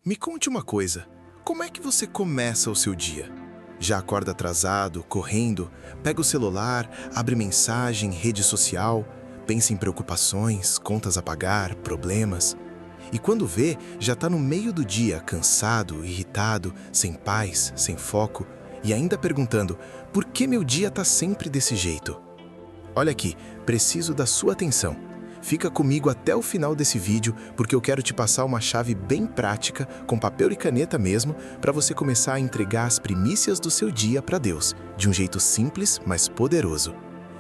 Me conte uma coisa, como é que você começa o seu dia? Já acorda atrasado, correndo, pega o celular, abre mensagem, rede social, pensa em preocupações, contas a pagar, problemas. E quando vê, já está no meio do dia, cansado, irritado, sem paz, sem foco, e ainda perguntando, por que meu dia está sempre desse jeito? Olha aqui, preciso da sua atenção. Fica comigo até o final desse vídeo, porque eu quero te passar uma chave bem prática, com papel e caneta mesmo, para você começar a entregar as primícias do seu dia para Deus, de um jeito simples, mas poderoso.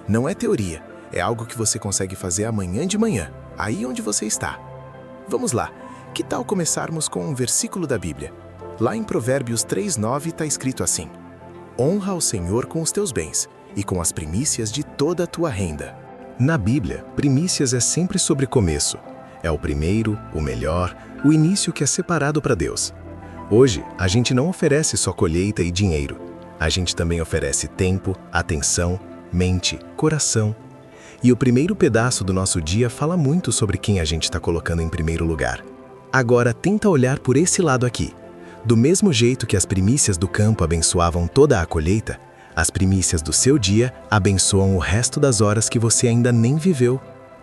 Não é teoria, é algo que você consegue fazer amanhã de manhã, aí onde você está. Vamos lá, que tal começarmos com um versículo da Bíblia? Lá em Provérbios 3:9 está escrito assim: Honra ao Senhor com os teus bens e com as primícias de toda a tua renda. Na Bíblia, primícias é sempre sobre começo. É o primeiro, o melhor, o início que é separado para Deus. Hoje, a gente não oferece só colheita e dinheiro. A gente também oferece tempo, atenção, mente, coração. E o primeiro pedaço do nosso dia fala muito sobre quem a gente está colocando em primeiro lugar. Agora, tenta olhar por esse lado aqui. Do mesmo jeito que as primícias do campo abençoavam toda a colheita, as primícias do seu dia abençoam o resto das horas que você ainda nem viveu.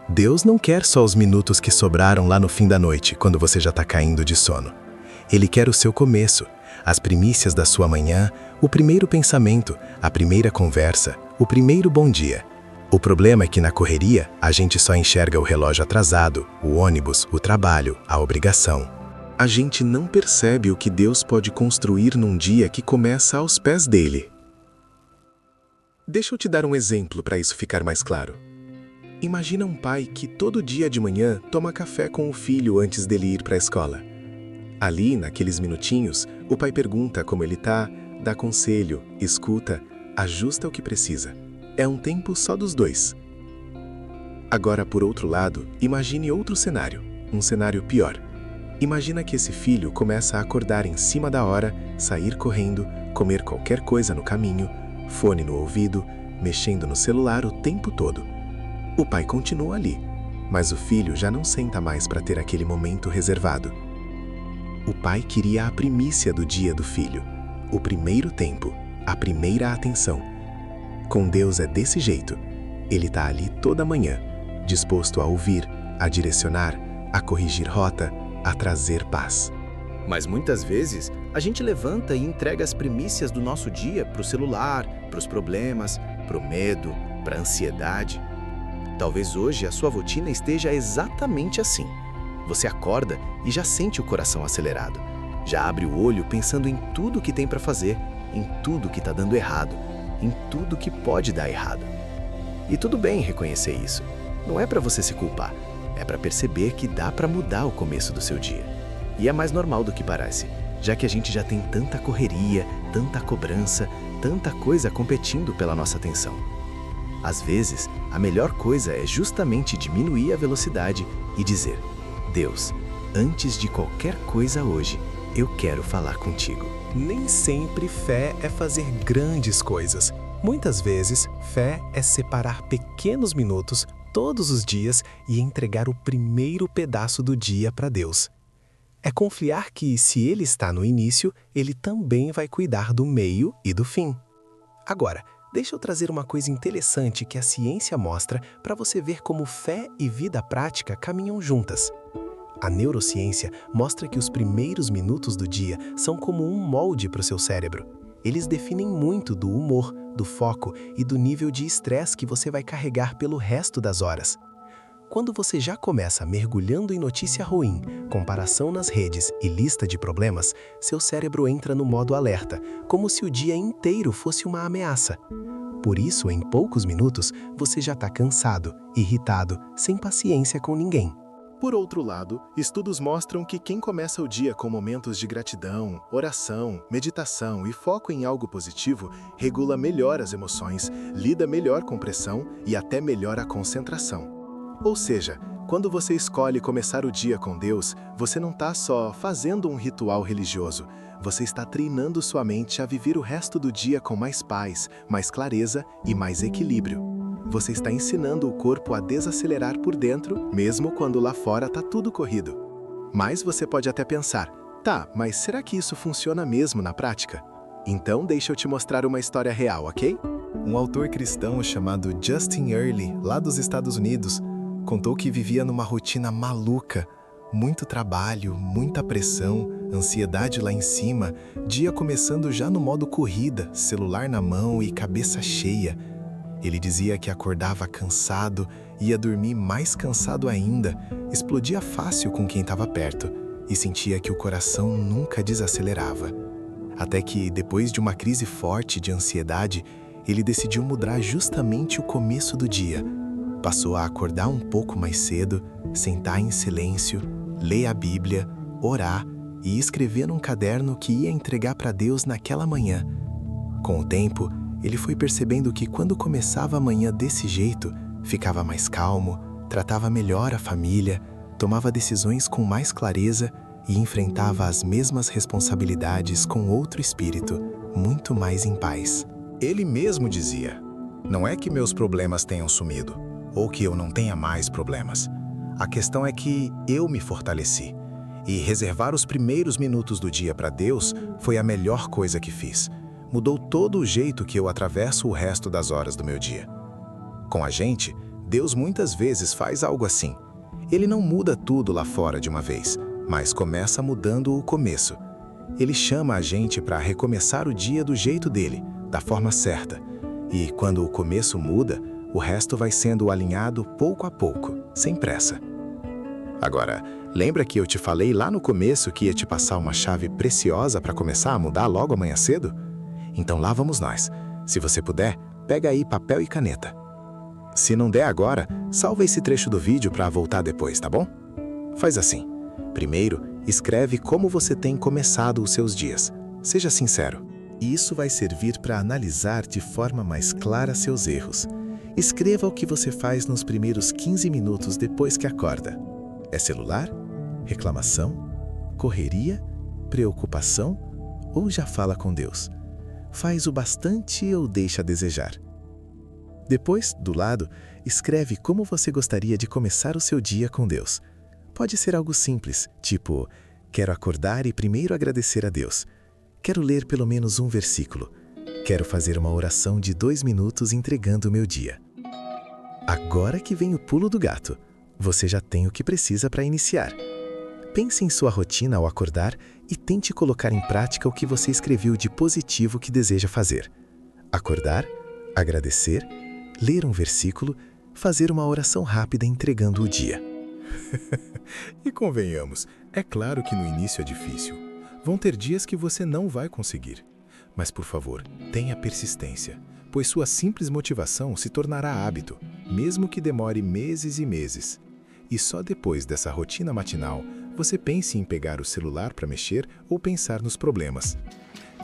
Deus não quer só os minutos que sobraram lá no fim da noite, quando você já está caindo de sono. Ele quer o seu começo, as primícias da sua manhã, o primeiro pensamento, a primeira conversa, o primeiro bom dia. O problema é que na correria, a gente só enxerga o relógio atrasado, o ônibus, o trabalho, a obrigação. A gente não percebe o que Deus pode construir num dia que começa aos pés dele. Deixa eu te dar um exemplo para isso ficar mais claro. Imagina um pai que todo dia de manhã toma café com o filho antes dele ir para a escola. Ali, naqueles minutinhos, o pai pergunta como ele tá, dá conselho, escuta, ajusta o que precisa. É um tempo só dos dois. Agora, por outro lado, imagine outro cenário, um cenário pior. Imagina que esse filho começa a acordar em cima da hora, sair correndo, comer qualquer coisa no caminho, fone no ouvido, mexendo no celular o tempo todo. O pai continua ali, mas o filho já não senta mais para ter aquele momento reservado. O pai queria a primícia do dia do filho, o primeiro tempo, a primeira atenção. Com Deus é desse jeito. Ele está ali toda manhã, disposto a ouvir, a direcionar, a corrigir rota, a trazer paz. Mas muitas vezes, a gente levanta e entrega as primícias do nosso dia para o celular, para os problemas, para o medo, para a ansiedade. Talvez hoje a sua rotina esteja exatamente assim. Você acorda e já sente o coração acelerado. Já abre o olho pensando em tudo que tem para fazer, em tudo que está dando errado, em tudo que pode dar errado. E tudo bem reconhecer isso. Não é para você se culpar, é para perceber que dá para mudar o começo do seu dia. E é mais normal do que parece, já que a gente já tem tanta correria, tanta cobrança, tanta coisa competindo pela nossa atenção. Às vezes, a melhor coisa é justamente diminuir a velocidade e dizer: Deus, antes de qualquer coisa hoje, eu quero falar contigo. Nem sempre fé é fazer grandes coisas. Muitas vezes, fé é separar pequenos minutos todos os dias e entregar o primeiro pedaço do dia para Deus. É confiar que, se Ele está no início, Ele também vai cuidar do meio e do fim. Agora, deixa eu trazer uma coisa interessante que a ciência mostra para você ver como fé e vida prática caminham juntas. A neurociência mostra que os primeiros minutos do dia são como um molde para o seu cérebro. Eles definem muito do humor, do foco e do nível de estresse que você vai carregar pelo resto das horas. Quando você já começa mergulhando em notícia ruim, comparação nas redes e lista de problemas, seu cérebro entra no modo alerta, como se o dia inteiro fosse uma ameaça. Por isso, em poucos minutos, você já está cansado, irritado, sem paciência com ninguém. Por outro lado, estudos mostram que quem começa o dia com momentos de gratidão, oração, meditação e foco em algo positivo, regula melhor as emoções, lida melhor com pressão e até melhora a concentração. Ou seja, quando você escolhe começar o dia com Deus, você não está só fazendo um ritual religioso, você está treinando sua mente a viver o resto do dia com mais paz, mais clareza e mais equilíbrio. Você está ensinando o corpo a desacelerar por dentro, mesmo quando lá fora está tudo corrido. Mas você pode até pensar, Tá, mas será que isso funciona mesmo na prática? Então deixa eu te mostrar uma história real, ok? Um autor cristão chamado Justin Earley, lá dos Estados Unidos, contou que vivia numa rotina maluca. Muito trabalho, muita pressão, ansiedade lá em cima, dia começando já no modo corrida, celular na mão e cabeça cheia. Ele dizia que acordava cansado, ia dormir mais cansado ainda, explodia fácil com quem estava perto e sentia que o coração nunca desacelerava. Até que, depois de uma crise forte de ansiedade, ele decidiu mudar justamente o começo do dia. Passou a acordar um pouco mais cedo, sentar em silêncio, ler a Bíblia, orar e escrever num caderno que ia entregar para Deus naquela manhã. Com o tempo, ele foi percebendo que quando começava a manhã desse jeito, ficava mais calmo, tratava melhor a família, tomava decisões com mais clareza e enfrentava as mesmas responsabilidades com outro espírito, muito mais em paz. Ele mesmo dizia: não é que meus problemas tenham sumido, ou que eu não tenha mais problemas. A questão é que eu me fortaleci. E reservar os primeiros minutos do dia para Deus foi a melhor coisa que fiz. Mudou todo o jeito que eu atravesso o resto das horas do meu dia. Com a gente, Deus muitas vezes faz algo assim. Ele não muda tudo lá fora de uma vez, mas começa mudando o começo. Ele chama a gente para recomeçar o dia do jeito dele, da forma certa. E quando o começo muda, o resto vai sendo alinhado pouco a pouco, sem pressa. Agora, lembra que eu te falei lá no começo que ia te passar uma chave preciosa para começar a mudar logo amanhã cedo? Então lá vamos nós. Se você puder, pega aí papel e caneta. Se não der agora, salva esse trecho do vídeo para voltar depois, tá bom? Faz assim. Primeiro, escreve como você tem começado os seus dias. Seja sincero. Isso vai servir para analisar de forma mais clara seus erros. Escreva o que você faz nos primeiros 15 minutos depois que acorda. É celular? Reclamação? Correria? Preocupação? Ou já fala com Deus? Faz o bastante ou deixa a desejar? Depois, do lado, escreve como você gostaria de começar o seu dia com Deus. Pode ser algo simples, tipo: quero acordar e primeiro agradecer a Deus. Quero ler pelo menos um versículo. Quero fazer uma oração de 2 minutos entregando o meu dia. Agora que vem o pulo do gato. Você já tem o que precisa para iniciar. Pense em sua rotina ao acordar e tente colocar em prática o que você escreveu de positivo que deseja fazer. Acordar, agradecer, ler um versículo, fazer uma oração rápida entregando o dia. E convenhamos, é claro que no início é difícil. Vão ter dias que você não vai conseguir. Mas, por favor, tenha persistência, pois sua simples motivação se tornará hábito, mesmo que demore meses e meses. E só depois dessa rotina matinal, você pense em pegar o celular para mexer ou pensar nos problemas.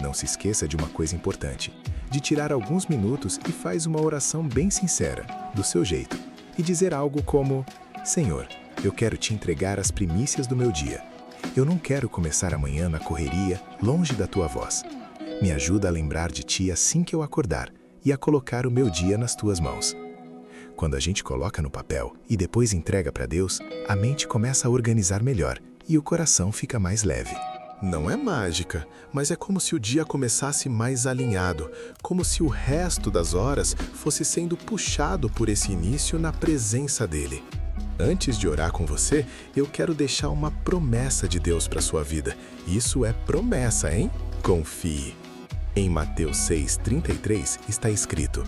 Não se esqueça de uma coisa importante, de tirar alguns minutos e faz uma oração bem sincera, do seu jeito, e dizer algo como: Senhor, eu quero te entregar as primícias do meu dia. Eu não quero começar amanhã na correria, longe da tua voz. Me ajuda a lembrar de ti assim que eu acordar e a colocar o meu dia nas tuas mãos. Quando a gente coloca no papel e depois entrega para Deus, a mente começa a organizar melhor e o coração fica mais leve. Não é mágica, mas é como se o dia começasse mais alinhado, como se o resto das horas fosse sendo puxado por esse início na presença dele. Antes de orar com você, eu quero deixar uma promessa de Deus para sua vida. Isso é promessa, hein? Confie. Em Mateus 6,33 está escrito: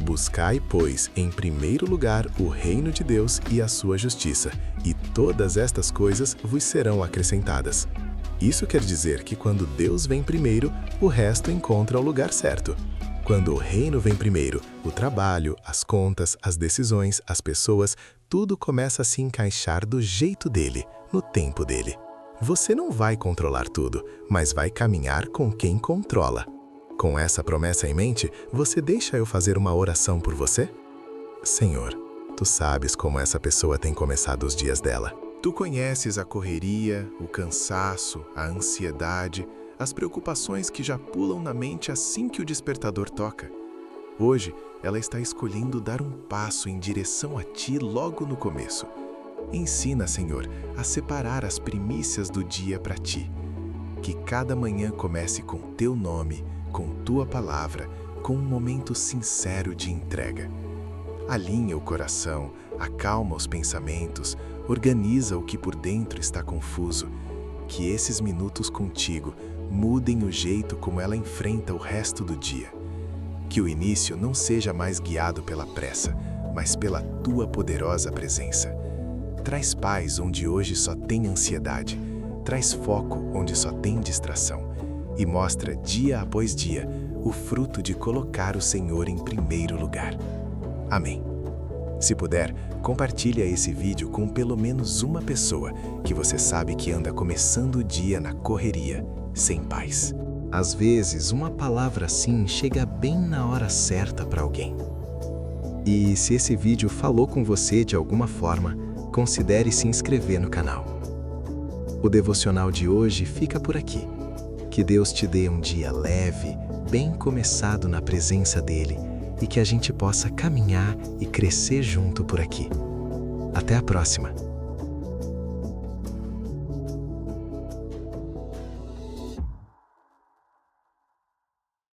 Buscai, pois, em primeiro lugar o reino de Deus e a sua justiça, e todas estas coisas vos serão acrescentadas. Isso quer dizer que quando Deus vem primeiro, o resto encontra o lugar certo. Quando o reino vem primeiro, o trabalho, as contas, as decisões, as pessoas, tudo começa a se encaixar do jeito dele, no tempo dele. Você não vai controlar tudo, mas vai caminhar com quem controla. Com essa promessa em mente, você deixa eu fazer uma oração por você? Senhor, tu sabes como essa pessoa tem começado os dias dela. Tu conheces a correria, o cansaço, a ansiedade, as preocupações que já pulam na mente assim que o despertador toca. Hoje, ela está escolhendo dar um passo em direção a ti logo no começo. Ensina, Senhor, a separar as primícias do dia para ti. Que cada manhã comece com teu nome, com tua palavra, com um momento sincero de entrega. Alinha o coração, acalma os pensamentos, organiza o que por dentro está confuso. Que esses minutos contigo mudem o jeito como ela enfrenta o resto do dia. Que o início não seja mais guiado pela pressa, mas pela tua poderosa presença. Traz paz onde hoje só tem ansiedade. Traz foco onde só tem distração. E mostra dia após dia o fruto de colocar o Senhor em primeiro lugar. Amém. Se puder, compartilha esse vídeo com pelo menos uma pessoa que você sabe que anda começando o dia na correria, sem paz. Às vezes, uma palavra assim chega bem na hora certa para alguém. E se esse vídeo falou com você de alguma forma, considere se inscrever no canal. O devocional de hoje fica por aqui. Que Deus te dê um dia leve, bem começado na presença dEle e que a gente possa caminhar e crescer junto por aqui. Até a próxima!